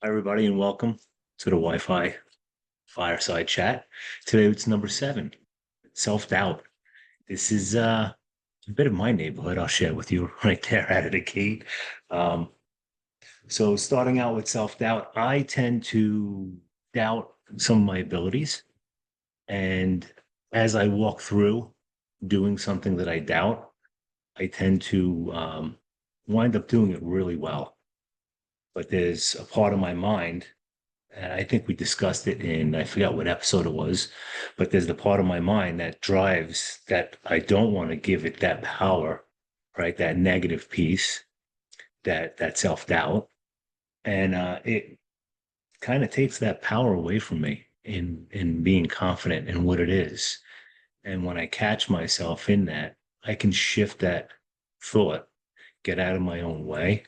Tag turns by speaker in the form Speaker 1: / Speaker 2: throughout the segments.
Speaker 1: Hi, everybody, and welcome to the Wi-Fi Fireside Chat. Today it's number 7, self-doubt. This is a bit of my neighborhood. I'll share with you right there out of the gate. Um, so starting out with self-doubt, I tend to doubt some of my abilities. And as I walk through doing something that I doubt, I tend to wind up doing it really well. But there's a part of my mind, and I think we discussed it in, I forgot what episode it was, but there's the part of my mind that drives that I don't want to give it that power, right? That negative piece, that self-doubt. And it kind of takes that power away from me in being confident in what it is. And when I catch myself in that, I can shift that thought, get out of my own way,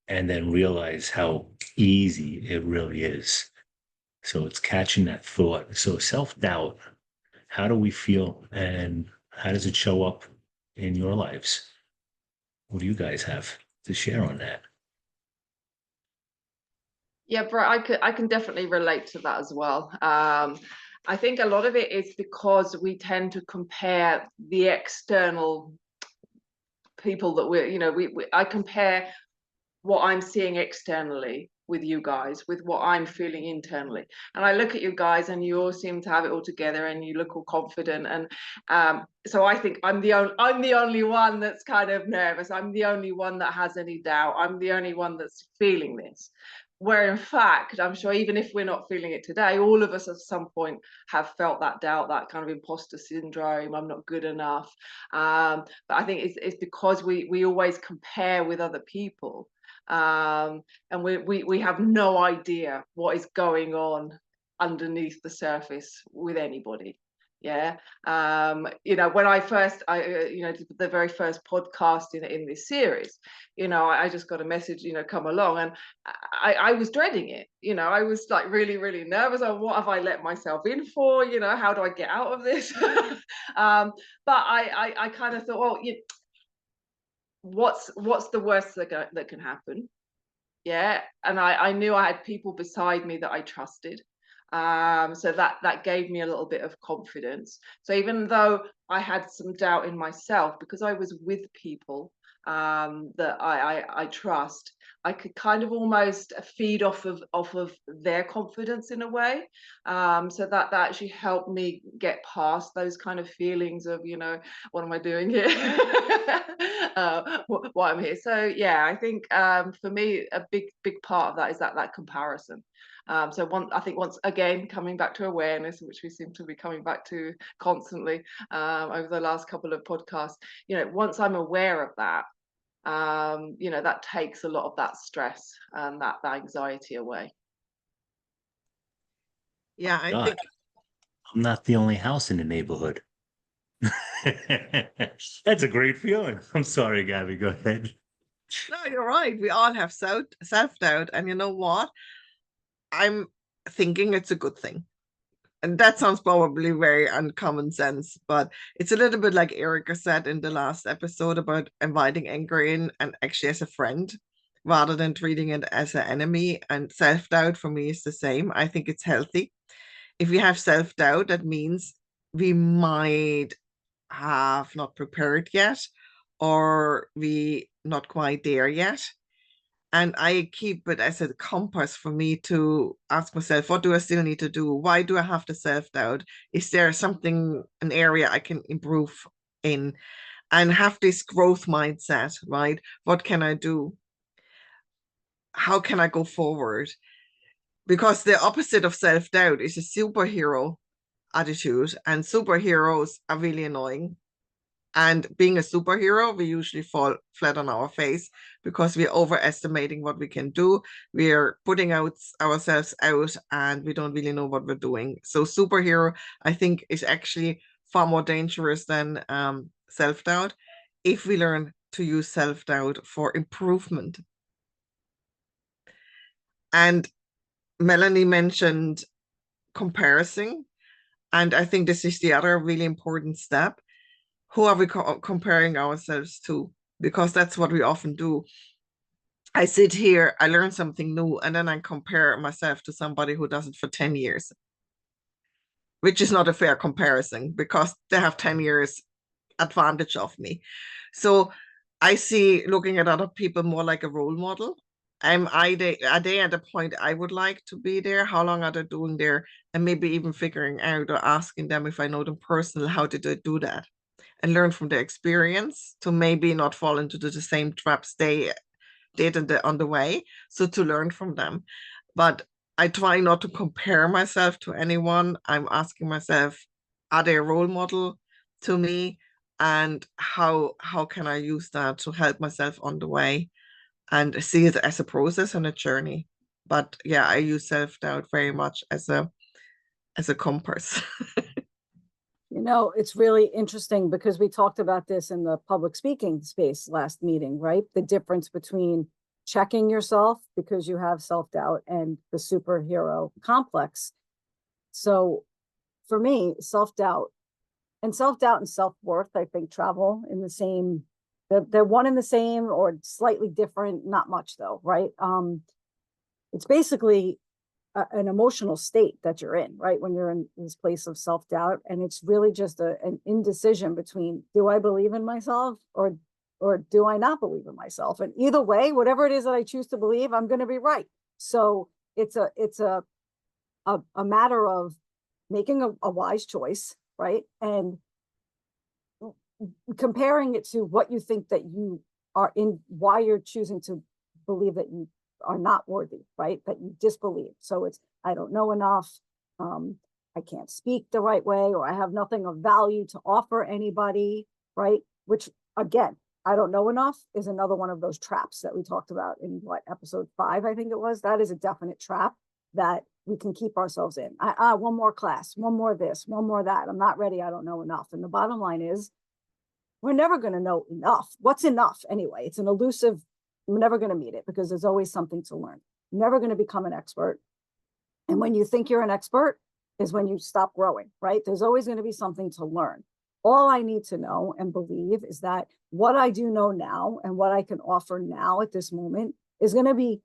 Speaker 1: and then realize how easy it really is. So it's catching that thought. So self-doubt, how do we feel and how does it show up in your lives? What do you guys have to share on that?
Speaker 2: Yeah, bro, I can definitely relate to that as well. I think a lot of it is because we tend to compare the external people that I compare what I'm seeing externally with you guys, with what I'm feeling internally. And I look at you guys and you all seem to have it all together and you look all confident. And so I think I'm the only one that's kind of nervous. I'm the only one that has any doubt. I'm the only one that's feeling this. Where in fact, I'm sure even if we're not feeling it today, all of us at some point have felt that doubt, that kind of imposter syndrome. I'm not good enough. But I think it's because we always compare with other people, and we have no idea what is going on underneath the surface with anybody. Yeah. When I did the very first podcast in this series, I just got a message, come along, and I was dreading it. I was like really, really nervous. Oh, what have I let myself in for? How do I get out of this? But I kind of thought, well, what's the worst that can happen? Yeah, and I knew I had people beside me that I trusted. So that gave me a little bit of confidence. So even though I had some doubt in myself, because I was with people that I trust, I could kind of almost feed off of their confidence in a way. So that actually helped me get past those kind of feelings of, what am I doing here? Why I'm here. So yeah, I think for me a big part of that is that comparison. So I think once again coming back to awareness, which we seem to be coming back to constantly over the last couple of podcasts. Once I'm aware of that, that takes a lot of that stress and that anxiety away.
Speaker 3: Yeah, I
Speaker 1: God,
Speaker 3: think
Speaker 1: I'm not the only house in the neighborhood. That's a great feeling. I'm sorry, Gabby. Go ahead.
Speaker 3: no, you're right. We all have self-doubt, and you know what? I'm thinking it's a good thing. And that sounds probably very uncommon sense, but it's a little bit like Erika said in the last episode about inviting anger in and actually as a friend rather than treating it as an enemy. And self-doubt for me is the same. I think it's healthy. If we have self-doubt, that means we might have not prepared yet, or we not quite there yet. And I keep it as a compass for me to ask myself, what do I still need to do? Why do I have the self-doubt? Is there something, an area I can improve in? And have this growth mindset, right? What can I do? How can I go forward? Because the opposite of self-doubt is a superhero attitude, and superheroes are really annoying. And being a superhero, we usually fall flat on our face because we're overestimating what we can do. We're putting ourselves out and we don't really know what we're doing. So superhero, I think, is actually far more dangerous than self-doubt if we learn to use self-doubt for improvement. And Melanie mentioned comparison. And I think this is the other really important step. Who are we comparing ourselves to? Because that's what we often do. I sit here, I learn something new, and then I compare myself to somebody who does it for 10 years, which is not a fair comparison because they have 10 years advantage of me. So I see looking at other people more like a role model. Are they at a point I would like to be there? How long are they doing there? And maybe even figuring out or asking them if I know them personally, how did they do that? And learn from their experience to maybe not fall into the same traps they did on the way. So to learn from them. But I try not to compare myself to anyone. I'm asking myself, are they a role model to me? And how can I use that to help myself on the way and see it as a process and a journey? But yeah, I use self-doubt very much as a compass.
Speaker 4: You know, it's really interesting because we talked about this in the public speaking space last meeting, right? The difference between checking yourself because you have self-doubt and the superhero complex. So for me, self-doubt and self-worth, I think travel in the same, they're one and the same or slightly different, not much though, right? It's basically an emotional state that you're in, right? When you're in this place of self-doubt, and it's really just an indecision between, do I believe in myself or do I not believe in myself? And either way, whatever it is that I choose to believe, I'm going to be right. So it's a matter of making a wise choice, right? And comparing it to what you think that you are in, why you're choosing to believe that you are not worthy, right? That you disbelieve. So it's, I don't know enough. I can't speak the right way, or I have nothing of value to offer anybody, right? Which again, I don't know enough is another one of those traps that we talked about in what, episode 5, I think it was. That is a definite trap that we can keep ourselves in. One more class, one more this, one more that. I'm not ready. I don't know enough. And the bottom line is, we're never going to know enough. What's enough anyway? It's an elusive, we're never going to meet it because there's always something to learn. You're never going to become an expert. And when you think you're an expert is when you stop growing, right? There's always going to be something to learn. All I need to know and believe is that what I do know now and what I can offer now at this moment is going to be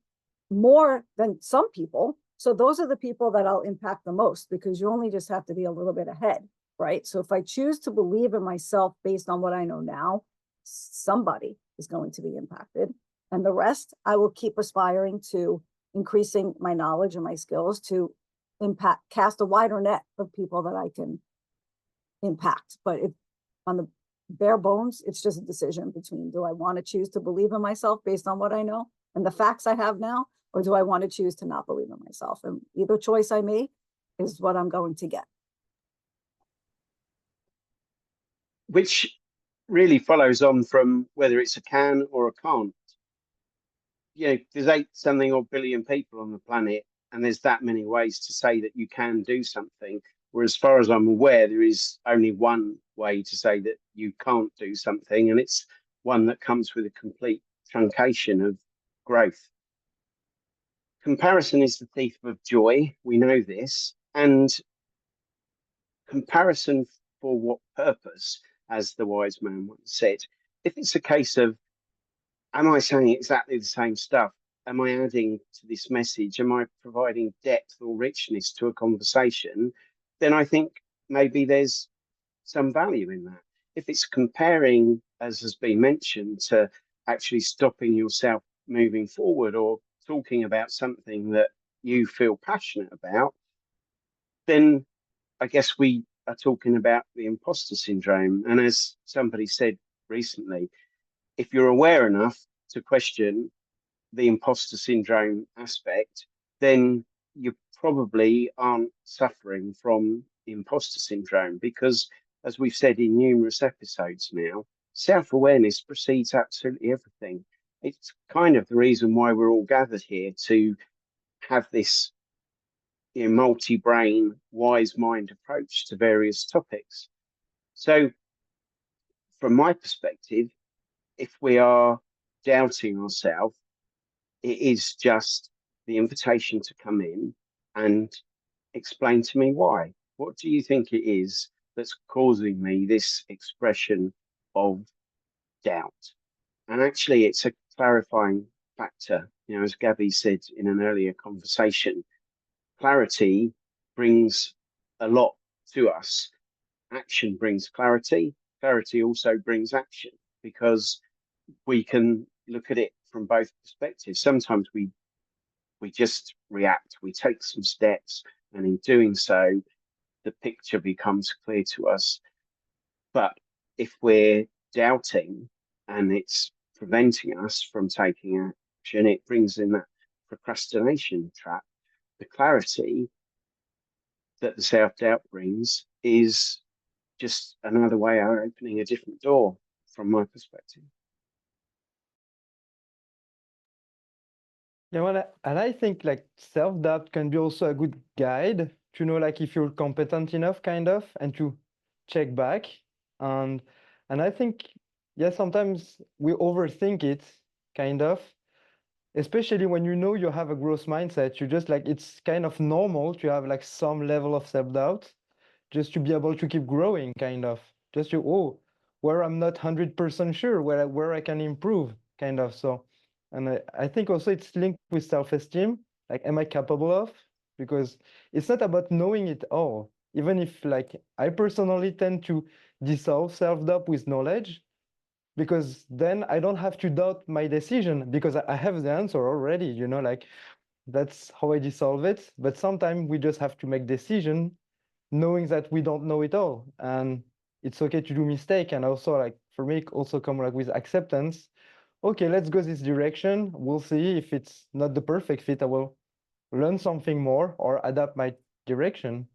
Speaker 4: more than some people. So those are the people that I'll impact the most, because you only just have to be a little bit ahead, right? So if I choose to believe in myself based on what I know now, somebody is going to be impacted. And the rest, I will keep aspiring to increasing my knowledge and my skills to cast a wider net of people that I can impact. But on the bare bones, it's just a decision between, do I want to choose to believe in myself based on what I know and the facts I have now, or do I want to choose to not believe in myself? And either choice I make is what I'm going to get.
Speaker 5: Which really follows on from whether it's a can or a can't. You know, there's 8-something odd billion people on the planet, and there's that many ways to say that you can do something. Whereas, as far as I'm aware, there is only one way to say that you can't do something, and it's one that comes with a complete truncation of growth. Comparison is the thief of joy. We know this. And comparison for what purpose, as the wise man once said. If it's a case of, am I saying exactly the same stuff? Am I adding to this message? Am I providing depth or richness to a conversation? Then I think maybe there's some value in that. If it's comparing, as has been mentioned, to actually stopping yourself moving forward or talking about something that you feel passionate about, then I guess we are talking about the imposter syndrome. And as somebody said recently, if you're aware enough to question the imposter syndrome aspect, then you probably aren't suffering from imposter syndrome, because as we've said in numerous episodes now, self-awareness precedes absolutely everything. It's kind of the reason why we're all gathered here, to have this multi-brain, wise mind approach to various topics. So from my perspective, if we are doubting ourselves, it is just the invitation to come in and explain to me why. What do you think it is that's causing me this expression of doubt? And actually, it's a clarifying factor. You know, as Gabby said in an earlier conversation, clarity brings a lot to us. Action brings clarity. Clarity also brings action, because we can look at it from both perspectives. Sometimes we just react, we take some steps, and in doing so, the picture becomes clear to us. But if we're doubting and it's preventing us from taking action, it brings in that procrastination trap. The clarity that the self-doubt brings is just another way of opening a different door from my perspective.
Speaker 6: Yeah, well, and I think like self-doubt can be also a good guide to know like if you're competent enough, kind of, and to check back. And I think, yeah, sometimes we overthink it, kind of, especially when you know you have a growth mindset. You just like, it's kind of normal to have like some level of self-doubt just to be able to keep growing, kind of. Just to, oh, where I'm not 100% sure, where I can improve, kind of. So, and I think also it's linked with self-esteem. Like, am I capable of? Because it's not about knowing it all. Even if like I personally tend to dissolve self-doubt with knowledge, because then I don't have to doubt my decision because I have the answer already, you know, like that's how I dissolve it. But sometimes we just have to make decision knowing that we don't know it all, and it's okay to do mistake. And also like for me, also come like with acceptance. Okay, let's go this direction. We'll see if it's not the perfect fit. I will learn something more or adapt my direction.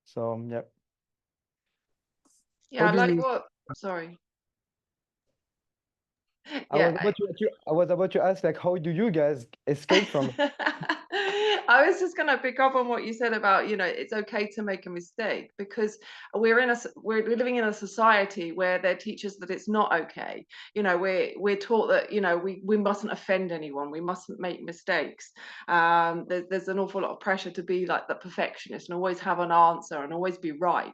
Speaker 6: So yeah.
Speaker 2: Yeah, I
Speaker 6: do
Speaker 2: like
Speaker 6: you-
Speaker 2: what, sorry.
Speaker 6: I was about to ask, like, how do you guys escape from it?
Speaker 2: I was just going to pick up on what you said about, you know, it's okay to make a mistake, because we're living in a society where they teach us that it's not okay. You know, we're taught that, you know, we mustn't offend anyone, we mustn't make mistakes. There's an awful lot of pressure to be like the perfectionist and always have an answer and always be right.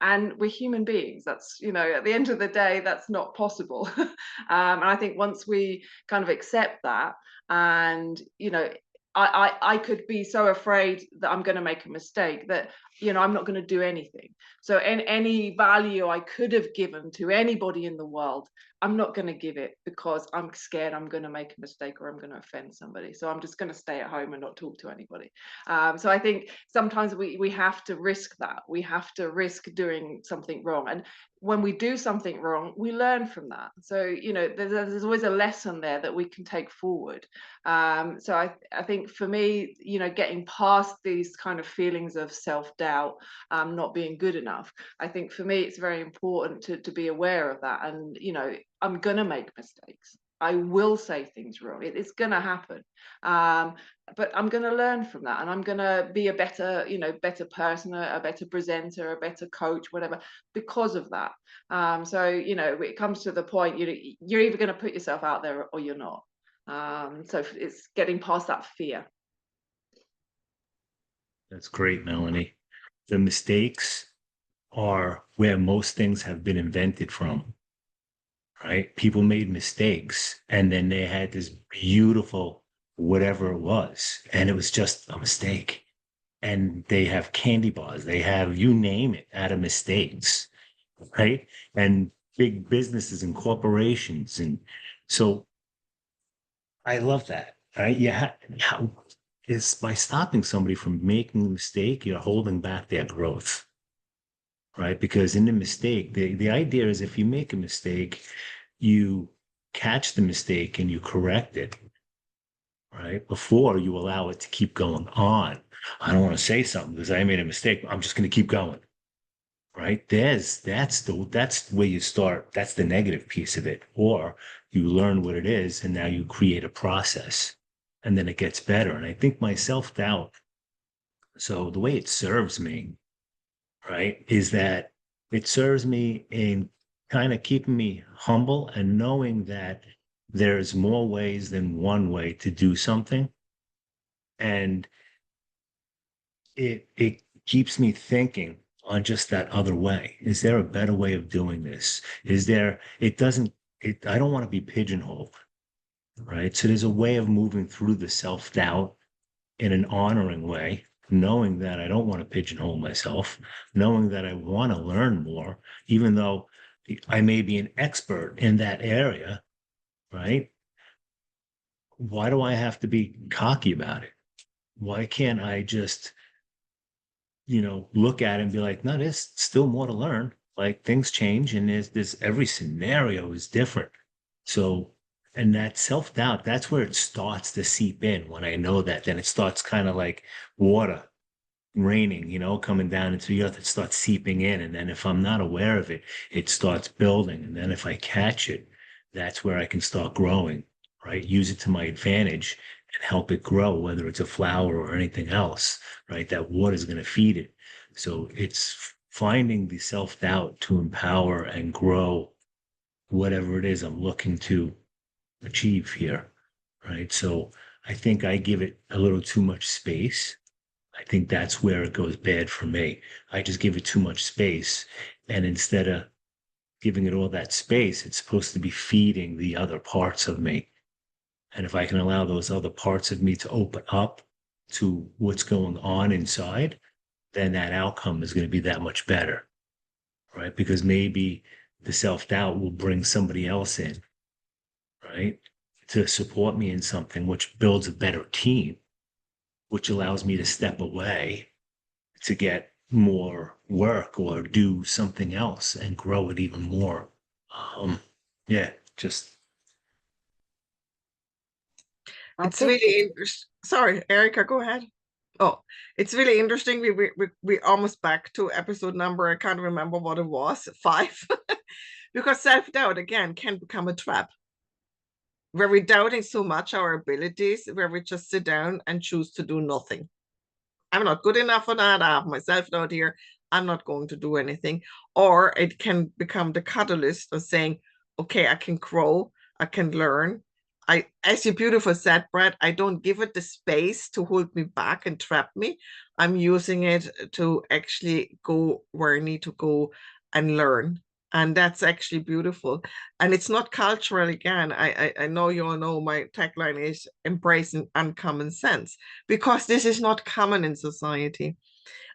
Speaker 2: And we're human beings. That's, you know, at the end of the day, that's not possible. And I think once we kind of accept that, and, you know, I could be so afraid that I'm going to make a mistake that, you know, I'm not going to do anything. So any value I could have given to anybody in the world, I'm not going to give it, because I'm scared I'm going to make a mistake or I'm going to offend somebody. So I'm just going to stay at home and not talk to anybody. So I think sometimes we have to risk that. We have to risk doing something wrong. And when we do something wrong, we learn from that. So, you know, there's always a lesson there that we can take forward. So I think for me, you know, getting past these kind of feelings of self-doubt, not being good enough, I think for me, it's very important to be aware of that. And, you know, I'm going to make mistakes. I will say things wrong. It's going to happen. But I'm going to learn from that, and I'm going to be a better, you know, better person, a better presenter, a better coach, whatever, because of that. So, you know, it comes to the point, you're either going to put yourself out there or you're not. So it's getting past that fear.
Speaker 1: That's great, Melanie. The mistakes are where most things have been invented from, right? People made mistakes and then they had this beautiful whatever it was, and it was just a mistake. And they have candy bars, they have you name it out of mistakes, right? And big businesses and corporations. And so I love that, right? Yeah. How is by stopping somebody from making a mistake, you're holding back their growth, right? Because in the mistake, the idea is if you make a mistake, you catch the mistake and you correct it, right? Before you allow it to keep going on. I don't want to say something because I made a mistake. I'm just going to keep going, right? That's where you start. That's the negative piece of it. Or you learn what it is and now you create a process and then it gets better. And I think my self-doubt, so the way it serves me, right, is that it serves me in kind of keeping me humble and knowing that there's more ways than one way to do something. And it keeps me thinking on just that other way. Is there a better way of doing this? Is there, it doesn't, I don't want to be pigeonholed, right? So there's a way of moving through the self-doubt in an honoring way, knowing that I don't want to pigeonhole myself, knowing that I want to learn more, even though I may be an expert in that area, right? Why do I have to be cocky about it? Why can't I just, look at it and be like, no, there's still more to learn. Like things change and there's every scenario is different. So, and that self-doubt, that's where it starts to seep in. When I know that, then it starts kind of like water raining, coming down into the earth. It starts seeping in. And then if I'm not aware of it, it starts building. And then if I catch it, that's where I can start growing, right? Use it to my advantage and help it grow, whether it's a flower or anything else, right? That water is going to feed it. So it's finding the self-doubt to empower and grow whatever it is I'm looking to achieve here, right? So I think I give it a little too much space. I think that's where it goes bad for me. I just give it too much space. And instead of giving it all that space, it's supposed to be feeding the other parts of me. And if I can allow those other parts of me to open up to what's going on inside, then that outcome is going to be that much better, right? Because maybe the self-doubt will bring somebody else in, right? To support me in something which builds a better team, which allows me to step away to get more work or do something else and grow it even more. Yeah, just
Speaker 4: I
Speaker 3: It's
Speaker 4: think
Speaker 3: really interesting. Sorry, Erika, go ahead. Oh, it's really interesting. We almost back to episode number, I can't remember what it was, 5. Because self-doubt again can become a trap where we're doubting so much our abilities, where we just sit down and choose to do nothing. I'm not good enough for that. I have my self-doubt here. I'm not going to do anything. Or it can become the catalyst of saying, okay, I can grow, I can learn. As you beautifully said, Brett, I don't give it the space to hold me back and trap me. I'm using it to actually go where I need to go and learn. And that's actually beautiful. And it's not cultural again. I know you all know my tagline is embracing uncommon sense, because this is not common in society.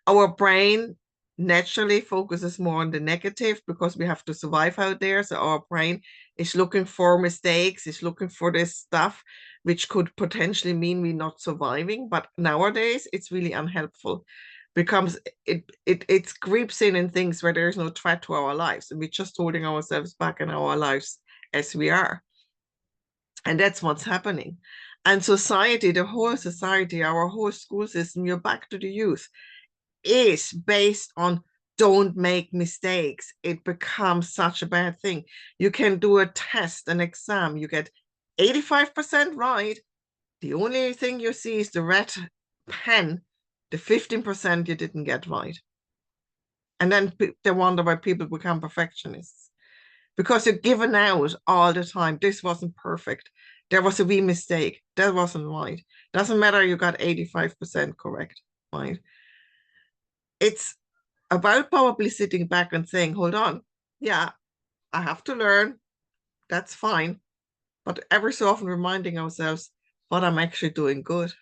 Speaker 3: Our brain naturally focuses more on the negative because we have to survive out there. So our brain is looking for mistakes, is looking for this stuff, which could potentially mean we're not surviving. But nowadays, it's really unhelpful. Becomes it creeps in things where there's no threat to our lives, and we're just holding ourselves back in our lives as we are. And that's what's happening. And society, the whole society, our whole school system, you're back to the youth, is based on don't make mistakes. It becomes such a bad thing. You can do a test, an exam, you get 85% right. The only thing you see is the red pen, the 15% you didn't get right. And then they wonder why people become perfectionists, because you're given out all the time. This wasn't perfect. There was a wee mistake. That wasn't right. Doesn't matter you got 85% correct, right? It's about probably sitting back and saying, hold on, yeah, I have to learn. That's fine. But every so often reminding ourselves what I'm actually doing good.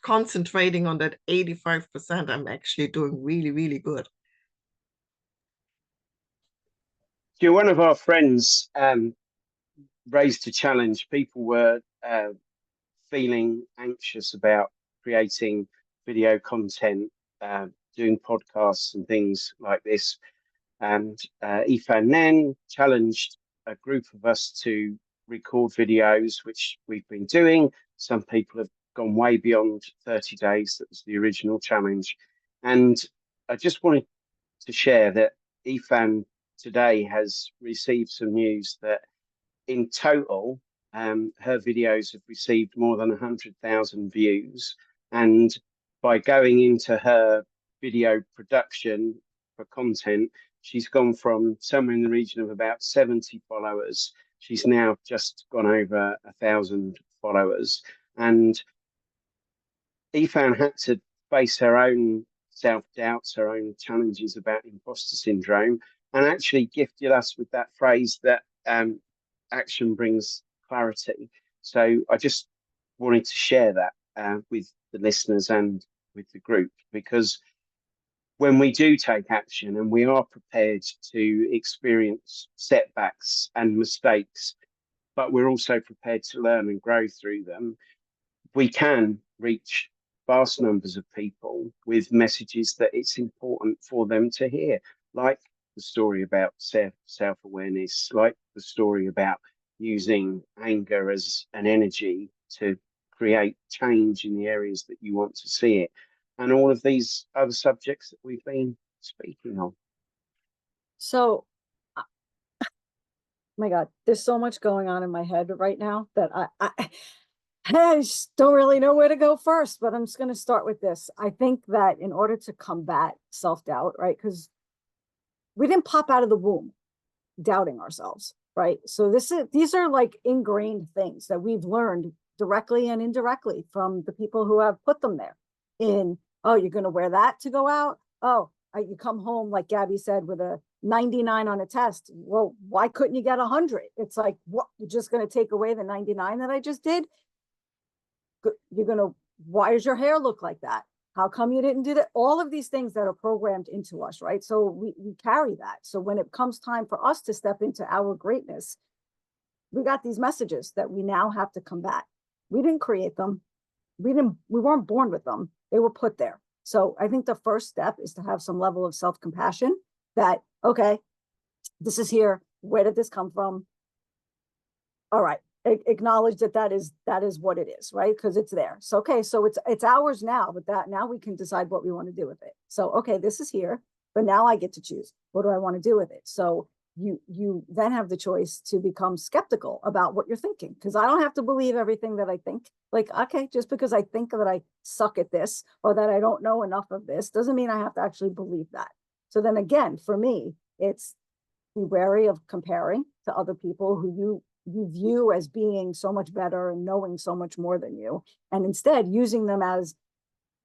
Speaker 3: Concentrating on that 85% I'm actually doing really, really good.
Speaker 5: One of our friends raised a challenge. People were feeling anxious about creating video content, doing podcasts and things like this. And Ifan then challenged a group of us to record videos, which we've been doing. Some people have gone way beyond 30 days. That was the original challenge. And I just wanted to share that Ifan today has received some news that in total, her videos have received more than 100,000 views. And by going into her video production for content, she's gone from somewhere in the region of about 70 followers. She's now just gone over 1,000 followers. And Ifan had to face her own self-doubts, her own challenges about imposter syndrome, and actually gifted us with that phrase that action brings clarity. So I just wanted to share that with the listeners and with the group, because when we do take action and we are prepared to experience setbacks and mistakes, but we're also prepared to learn and grow through them, we can reach vast numbers of people with messages that it's important for them to hear, like the story about self-awareness, like the story about using anger as an energy to create change in the areas that you want to see it, and all of these other subjects that we've been speaking on.
Speaker 4: So, my God, there's so much going on in my head right now that I just don't really know where to go first, but I'm just going to start with this. I think that in order to combat self-doubt, right, because we didn't pop out of the womb doubting ourselves, right? So these are like ingrained things that we've learned directly and indirectly from the people who have put them there. Oh, you're going to wear that to go out? Oh, you come home, like Gabby said, with a 99 on a test. Well, why couldn't you get 100? It's like, what? You're just going to take away the 99 that I just did? Why does your hair look like that? How come you didn't do that? All of these things that are programmed into us, right? So we carry that. So when it comes time for us to step into our greatness, we got these messages that we now have to combat. We didn't create them. We weren't born with them. They were put there. So I think the first step is to have some level of self-compassion that, okay, this is here. Where did this come from? All right. Acknowledge that is what it is, right? Because it's there. So, okay, so it's ours now, but that now we can decide what we want to do with it. So, okay, this is here, but now I get to choose. What do I want to do with it? So you then have the choice to become skeptical about what you're thinking, because I don't have to believe everything that I think. Like, okay, just because I think that I suck at this or that I don't know enough of this doesn't mean I have to actually believe that. So then again, for me, it's be wary of comparing to other people who you view as being so much better and knowing so much more than you, and instead using them as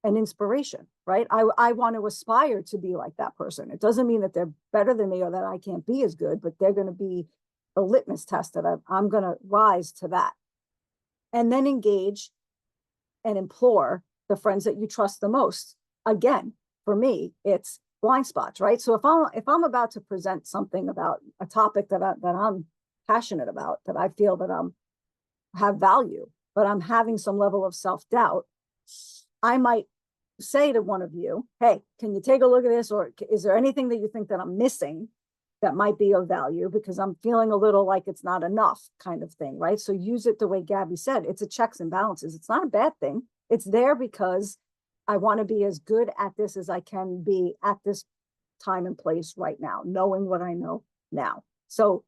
Speaker 4: an inspiration, right? I want to aspire to be like that person. It doesn't mean that they're better than me or that I can't be as good, but they're going to be a litmus test that I'm going to rise to that. And then engage and implore the friends that you trust the most. Again, for me, it's blind spots, right? So if I'm about to present something about a topic that I'm passionate about, that I feel that have value, but I'm having some level of self-doubt, I might say to one of you, hey, can you take a look at this? Or is there anything that you think that I'm missing that might be of value? Because I'm feeling a little like it's not enough, kind of thing, right? So use it the way Gabby said. It's a checks and balances. It's not a bad thing. It's there because I want to be as good at this as I can be at this time and place right now, knowing what I know now. So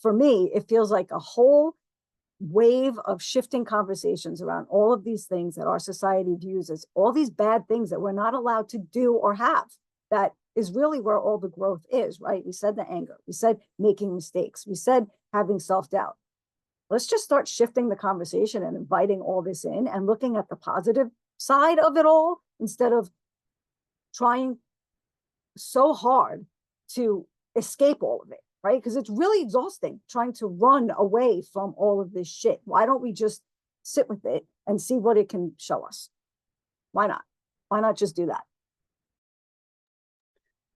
Speaker 4: for me, it feels like a whole wave of shifting conversations around all of these things that our society views as all these bad things that we're not allowed to do or have. That is really where all the growth is, right? We said the anger, we said making mistakes, we said having self-doubt. Let's just start shifting the conversation and inviting all this in and looking at the positive side of it all, instead of trying so hard to escape all of it, right? Because it's really exhausting trying to run away from all of this shit. Why don't we just sit with it and see what it can show us? Why not? Why not just do that?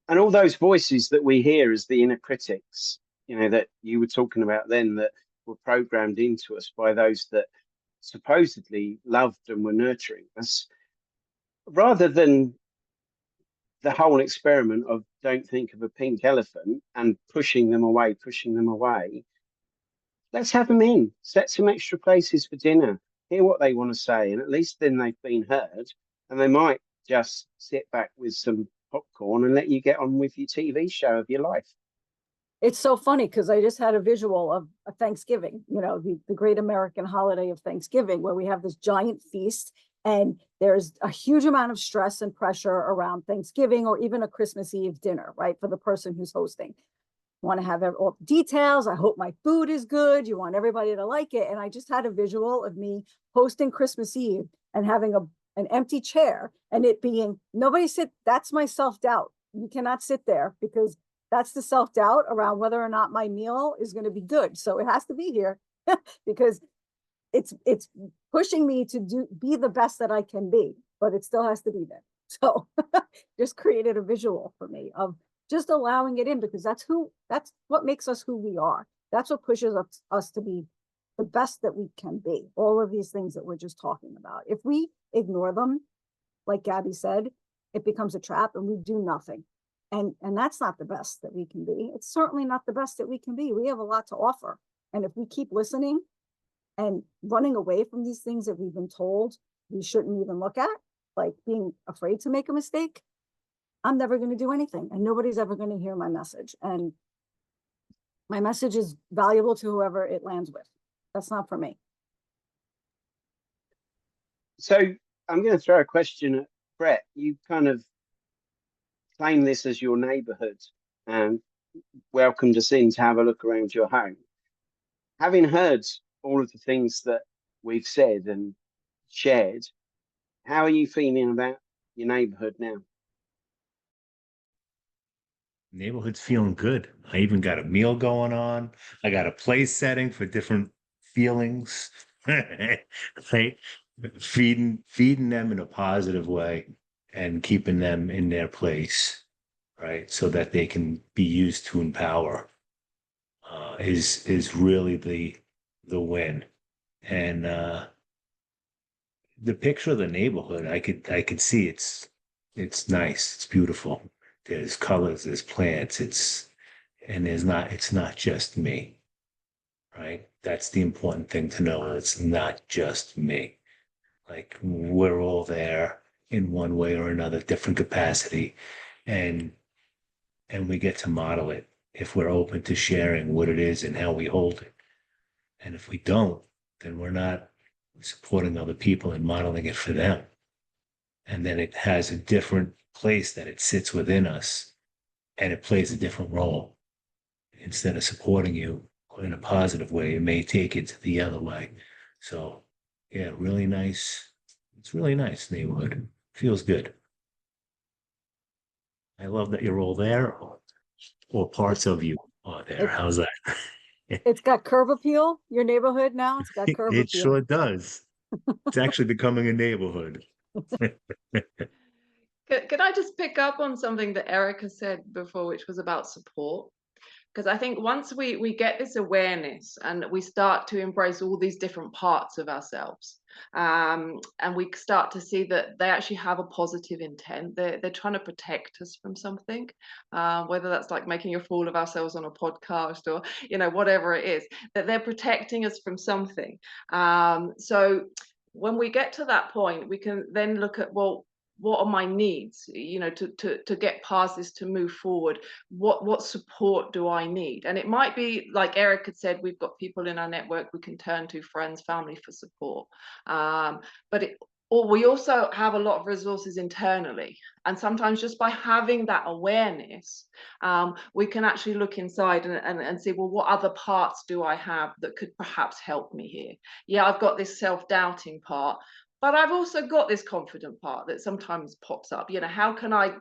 Speaker 5: And all those voices that we hear as the inner critics, that you were talking about then, that were programmed into us by those that supposedly loved and were nurturing us, rather than the whole experiment of don't think of a pink elephant and pushing them away, let's have them in, set some extra places for dinner, hear what they want to say, and at least then they've been heard, and they might just sit back with some popcorn and let you get on with your TV show of your life.
Speaker 4: It's so funny because I just had a visual of a Thanksgiving, the great American holiday of Thanksgiving, where we have this giant feast and there's a huge amount of stress and pressure around Thanksgiving or even a Christmas Eve dinner, right? For the person who's hosting. You want to have all the details. I hope my food is good. You want everybody to like it. And I just had a visual of me hosting Christmas Eve and having an empty chair and it being, nobody sit, that's my self-doubt. You cannot sit there because that's the self-doubt around whether or not my meal is going to be good. So it has to be here because it's pushing me to be the best that I can be, but it still has to be there. So just created a visual for me of just allowing it in, because that's what makes us who we are. That's what pushes us to be the best that we can be. All of these things that we're just talking about. If we ignore them, like Gabby said, it becomes a trap and we do nothing. And that's not the best that we can be. It's certainly not the best that we can be. We have a lot to offer. And if we keep listening and running away from these things that we've been told we shouldn't even look at, like being afraid to make a mistake, I'm never going to do anything, and nobody's ever going to hear my message. And my message is valuable to whoever it lands with. That's not for me.
Speaker 5: So I'm going to throw a question at Brett. You kind of claim this as your neighborhood and welcomed us in to have a look around your home. Having heard all of the things that we've said and shared, how are you feeling about your neighborhood now?
Speaker 1: Neighborhood's feeling good. I even got a meal going on. I got a place setting for different feelings. Right? Feeding them in a positive way and keeping them in their place, right? So that they can be used to empower is really the win. And the picture of the neighborhood, I could see it's nice, it's beautiful. There's colors, there's plants, it's not just me, right? That's the important thing to know. It's not just me. Like, we're all there in one way or another, different capacity, and we get to model it if we're open to sharing what it is and how we hold it. And if we don't, then we're not supporting other people and modeling it for them. And then it has a different place that it sits within us, and it plays a different role. Instead of supporting you in a positive way, it may take it to the other way. So yeah, really nice. It's really nice neighborhood. Feels good. I love that you're all there, or parts of you are there. How's that?
Speaker 4: It's got curb appeal, your neighborhood now. It's got curb
Speaker 1: It
Speaker 4: appeal.
Speaker 1: sure does. It's actually becoming a neighborhood.
Speaker 2: Could I just pick up on something that Erika said before, which was about support? Because I think once we get this awareness and we start to embrace all these different parts of ourselves, and we start to see that they actually have a positive intent, they're trying to protect us from something, whether that's like making a fool of ourselves on a podcast or whatever it is, that they're protecting us from something. So when we get to that point, we can then look at, well, what are my needs, to get past this, to move forward? What support do I need? And it might be, like Eric had said, we've got people in our network we can turn to, friends, family, for support. Or we also have a lot of resources internally. And sometimes just by having that awareness, we can actually look inside and see, well, what other parts do I have that could perhaps help me here? Yeah, I've got this self-doubting part, but I've also got this confident part that sometimes pops up. How can I,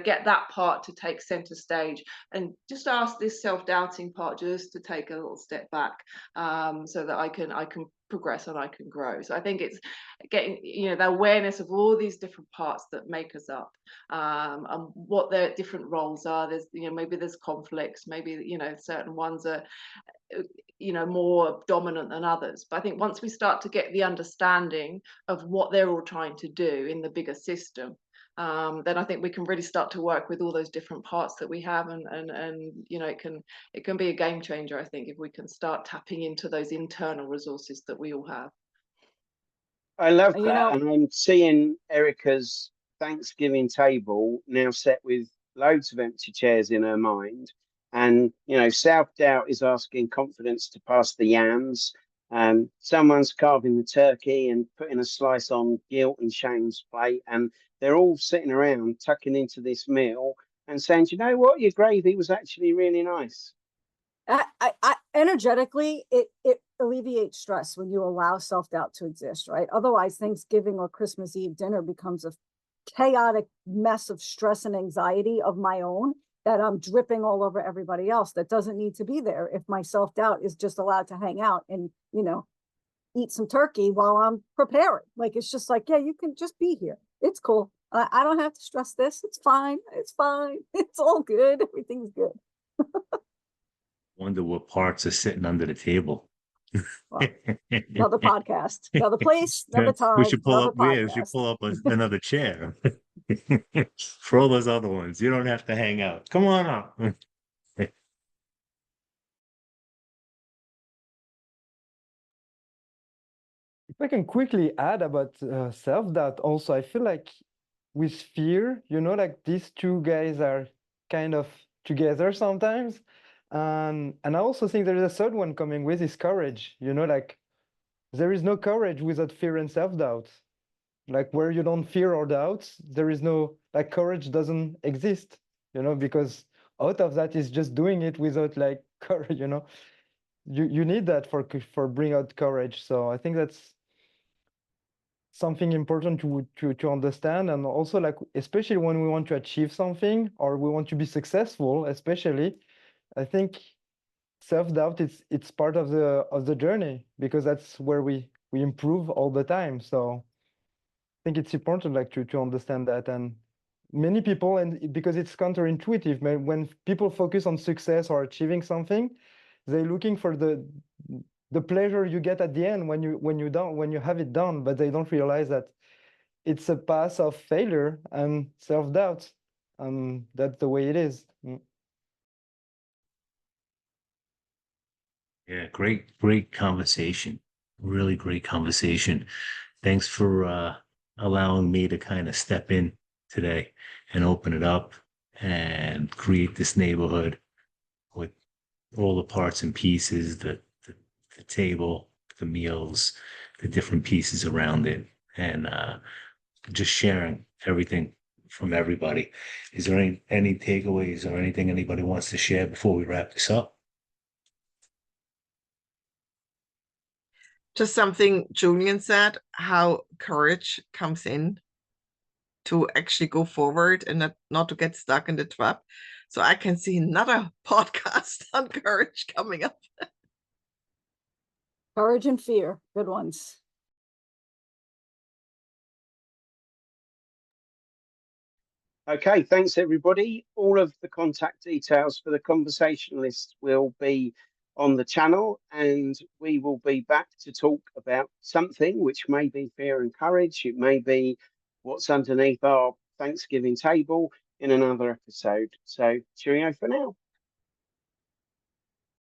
Speaker 2: get that part to take center stage, and just ask this self-doubting part just to take a little step back, so that I can progress and I can grow. So I think it's getting, the awareness of all these different parts that make us up, and what their different roles are. There's, maybe there's conflicts, maybe, certain ones are, more dominant than others. But I think once we start to get the understanding of what they're all trying to do in the bigger system, then I think we can really start to work with all those different parts that we have, and it can be a game changer, I think, if we can start tapping into those internal resources that we all have.
Speaker 5: I love that, and I'm seeing Erika's Thanksgiving table now set with loads of empty chairs in her mind. And, self-doubt is asking confidence to pass the yams. Someone's carving the turkey and putting a slice on guilt and shame's plate. And they're all sitting around tucking into this meal and saying, do you know what? Your gravy was actually really nice.
Speaker 4: I energetically, it alleviates stress when you allow self-doubt to exist, right? Otherwise, Thanksgiving or Christmas Eve dinner becomes a chaotic mess of stress and anxiety of my own that I'm dripping all over everybody else that doesn't need to be there if my self-doubt is just allowed to hang out and, eat some turkey while I'm preparing. Like, it's just like, yeah, you can just be here. It's cool. I don't have to stress this. It's fine. It's fine. It's all good. Everything's good.
Speaker 1: Wonder what parts are sitting under the table.
Speaker 4: Well, another podcast, another place, another time.
Speaker 1: We should pull
Speaker 4: another
Speaker 1: up. Yeah, we should
Speaker 4: podcast.
Speaker 1: pull up another chair for all those other ones. You don't have to hang out. Come on up.
Speaker 6: If I can quickly add about self-doubt also, I feel like with fear, like these two guys are kind of together sometimes. And I also think there is a third one coming with is courage, like there is no courage without fear and self-doubt. Like where you don't fear or doubt, there is no, like courage doesn't exist, because out of that is just doing it without like courage, you need that for bring out courage. So I think that's something important to understand. And also, like, especially when we want to achieve something or we want to be successful, especially, I think self-doubt it's part of the journey, because that's where we improve all the time. So I think it's important, like, to understand that. And many people, and because it's counterintuitive, when people focus on success or achieving something, they're looking for the pleasure you get at the end when you have it done, but they don't realize that it's a path of failure and self-doubt, and that's the way it is.
Speaker 1: Yeah, great conversation. Really great conversation. Thanks for allowing me to kind of step in today and open it up and create this neighborhood with all the parts and pieces, the table, the meals, the different pieces around it, and just sharing everything from everybody. Is there any takeaways or anything anybody wants to share before we wrap this up?
Speaker 3: Just something Julian said, how courage comes in to actually go forward and not to get stuck in the trap. So I can see another podcast on courage coming up.
Speaker 4: Courage and fear, good ones.
Speaker 5: Okay, thanks everybody. All of the contact details for the conversationalists will be on the channel, and we will be back to talk about something which may be fear and courage. It may be what's underneath our Thanksgiving table in another episode. So cheerio for now.